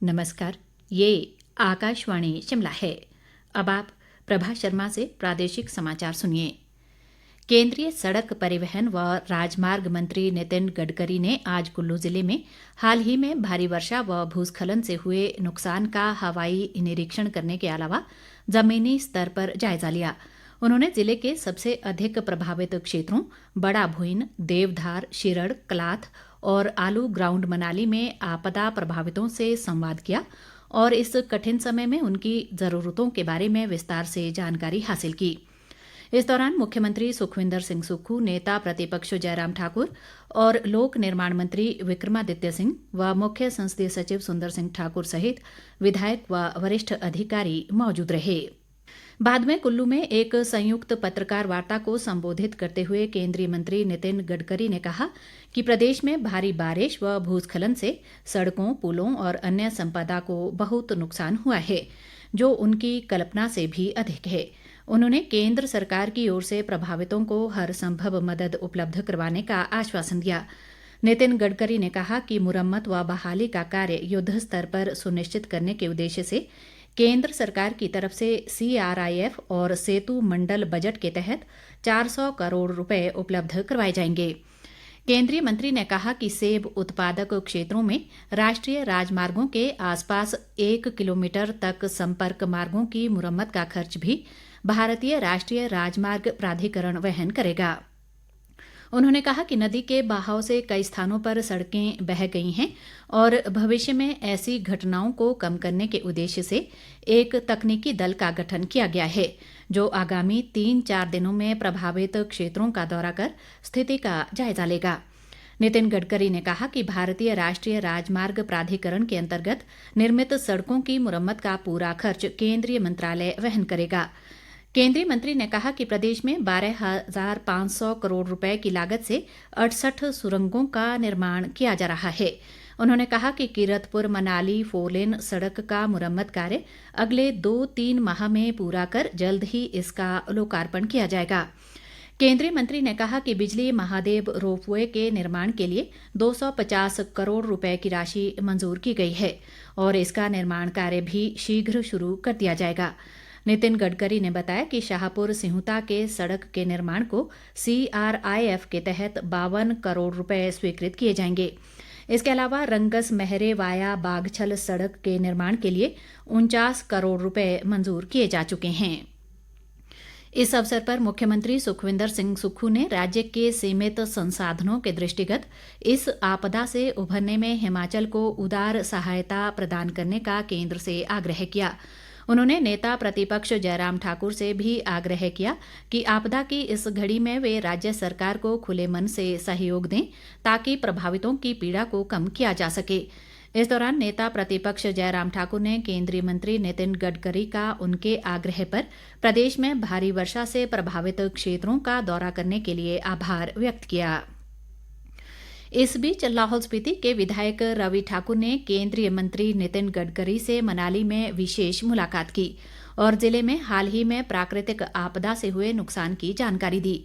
नमस्कार। ये आकाशवाणी शिमला है। अब आप प्रभा शर्मा से प्रादेशिक समाचार सुनिए। केंद्रीय सड़क परिवहन व राजमार्ग मंत्री नितिन गडकरी ने आज कुल्लू जिले में हाल ही में भारी वर्षा व भूस्खलन से हुए नुकसान का हवाई निरीक्षण करने के अलावा जमीनी स्तर पर जायजा लिया। उन्होंने जिले के सबसे अधिक प्रभावित क्षेत्रों बड़ा भुईन, देवधार, शिरड़, कलाथ और आलू ग्राउंड मनाली में आपदा प्रभावितों से संवाद किया और इस कठिन समय में उनकी ज़रूरतों के बारे में विस्तार से जानकारी हासिल की। इस दौरान मुख्यमंत्री सुखविंदर सिंह सुक्खू, नेता प्रतिपक्ष जयराम ठाकुर और लोक निर्माण मंत्री विक्रमादित्य सिंह व मुख्य संसदीय सचिव सुंदर सिंह ठाकुर सहित विधायक व वरिष्ठ अधिकारी मौजूद रहे। बाद में कुल्लू में एक संयुक्त पत्रकार वार्ता को संबोधित करते हुए केंद्रीय मंत्री नितिन गडकरी ने कहा कि प्रदेश में भारी बारिश व भूस्खलन से सड़कों, पुलों और अन्य संपदा को बहुत नुकसान हुआ है, जो उनकी कल्पना से भी अधिक है। उन्होंने केंद्र सरकार की ओर से प्रभावितों को हर संभव मदद उपलब्ध करवाने का आश्वासन दिया। नितिन गडकरी ने कहा कि मुरम्मत व बहाली का कार्य युद्ध स्तर पर सुनिश्चित करने के उद्देश्य से केंद्र सरकार की तरफ से CRIF और सेतु मंडल बजट के तहत 400 करोड़ रुपए उपलब्ध करवाए जाएंगे। केंद्रीय मंत्री ने कहा कि सेब उत्पादक क्षेत्रों में राष्ट्रीय राजमार्गों के आसपास 1 किलोमीटर तक संपर्क मार्गों की मुरम्मत का खर्च भी भारतीय राष्ट्रीय राजमार्ग प्राधिकरण वहन करेगा। उन्होंने कहा कि नदी के बहाव से कई स्थानों पर सड़कें बह गई हैं और भविष्य में ऐसी घटनाओं को कम करने के उद्देश्य से एक तकनीकी दल का गठन किया गया है, जो आगामी 3-4 दिनों में प्रभावित क्षेत्रों का दौरा कर स्थिति का जायजा लेगा। नितिन गडकरी ने कहा कि भारतीय राष्ट्रीय राजमार्ग प्राधिकरण के अंतर्गत निर्मित सड़कों की मुरम्मत का पूरा खर्च केंद्रीय मंत्रालय वहन करेगा। केंद्रीय मंत्री ने कहा कि प्रदेश में 12,500 करोड़ रुपए की लागत से 68 सुरंगों का निर्माण किया जा रहा है। उन्होंने कहा कि कीरतपुर मनाली 4 लेन सड़क का मुरम्मत कार्य अगले 2-3 माह में पूरा कर जल्द ही इसका लोकार्पण किया जाएगा। केंद्रीय मंत्री ने कहा कि बिजली महादेव रोपवे के निर्माण के लिए 250 करोड़ रुपए की राशि मंजूर की गई है और इसका निर्माण कार्य भी शीघ्र शुरू कर दिया जाएगा। नितिन गडकरी ने बताया कि शाहपुर सिहुता के सड़क के निर्माण को CRIF के तहत 52 करोड़ रुपए स्वीकृत किए जाएंगे। इसके अलावा रंगस महरे वाया बागछल सड़क के निर्माण के लिए 49 करोड़ रुपए मंजूर किए जा चुके हैं। इस अवसर पर मुख्यमंत्री सुखविंदर सिंह सुक्खू ने राज्य के सीमित संसाधनों के दृष्टिगत इस आपदा से उभरने में हिमाचल को उदार सहायता प्रदान करने का केंद्र से आग्रह किया। उन्होंने नेता प्रतिपक्ष जयराम ठाकुर से भी आग्रह किया कि आपदा की इस घड़ी में वे राज्य सरकार को खुले मन से सहयोग दें ताकि प्रभावितों की पीड़ा को कम किया जा सके। इस दौरान नेता प्रतिपक्ष जयराम ठाकुर ने केंद्रीय मंत्री नितिन गडकरी का उनके आग्रह पर प्रदेश में भारी वर्षा से प्रभावित क्षेत्रों का दौरा करने के लिए आभार व्यक्त किया। इस बीच लाहौल स्पीति के विधायक रवि ठाकुर ने केंद्रीय मंत्री नितिन गडकरी से मनाली में विशेष मुलाकात की और जिले में हाल ही में प्राकृतिक आपदा से हुए नुकसान की जानकारी दी।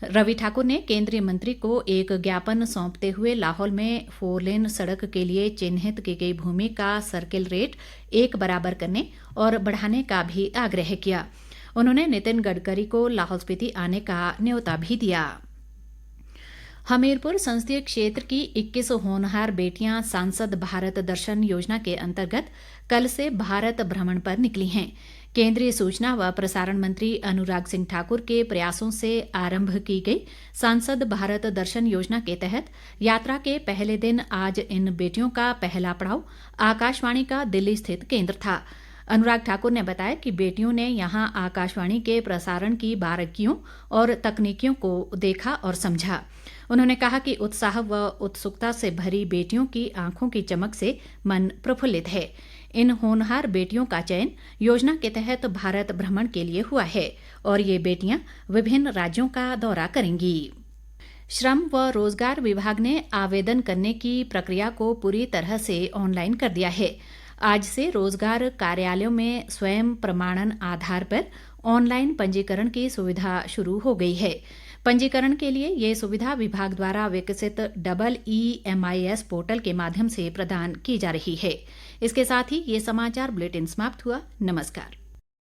रवि ठाकुर ने केंद्रीय मंत्री को एक ज्ञापन सौंपते हुए लाहौल में 4 लेन सड़क के लिए चिन्हित की गई भूमि का सर्किल रेट 1 बराबर करने और बढ़ाने का भी आग्रह किया। उन्होंने नितिन गडकरी को लाहौल स्पीति आने का न्योता भी दिया। हमीरपुर संसदीय क्षेत्र की 21 होनहार बेटियां सांसद भारत दर्शन योजना के अंतर्गत कल से भारत भ्रमण पर निकली हैं। केंद्रीय सूचना व प्रसारण मंत्री अनुराग सिंह ठाकुर के प्रयासों से आरंभ की गई सांसद भारत दर्शन योजना के तहत यात्रा के पहले दिन आज इन बेटियों का पहला पड़ाव आकाशवाणी का दिल्ली स्थित केंद्र था। अनुराग ठाकुर ने बताया कि बेटियों ने यहां आकाशवाणी के प्रसारण की बारीकियों और तकनीकियों को देखा और समझा। उन्होंने कहा कि उत्साह व उत्सुकता से भरी बेटियों की आंखों की चमक से मन प्रफुल्लित है। इन होनहार बेटियों का चयन योजना के तहत भारत भ्रमण के लिए हुआ है और ये बेटियां विभिन्न राज्यों का दौरा करेंगी। श्रम व रोजगार विभाग ने आवेदन करने की प्रक्रिया को पूरी तरह से ऑनलाइन कर दिया है। आज से रोजगार कार्यालयों में स्वयं प्रमाणन आधार पर ऑनलाइन पंजीकरण की सुविधा शुरू हो गई है। पंजीकरण के लिए ये सुविधा विभाग द्वारा विकसित डबल EMIS पोर्टल के माध्यम से प्रदान की जा रही है। इसके साथ ही ये समाचार बुलेटिन समाप्त हुआ। नमस्कार।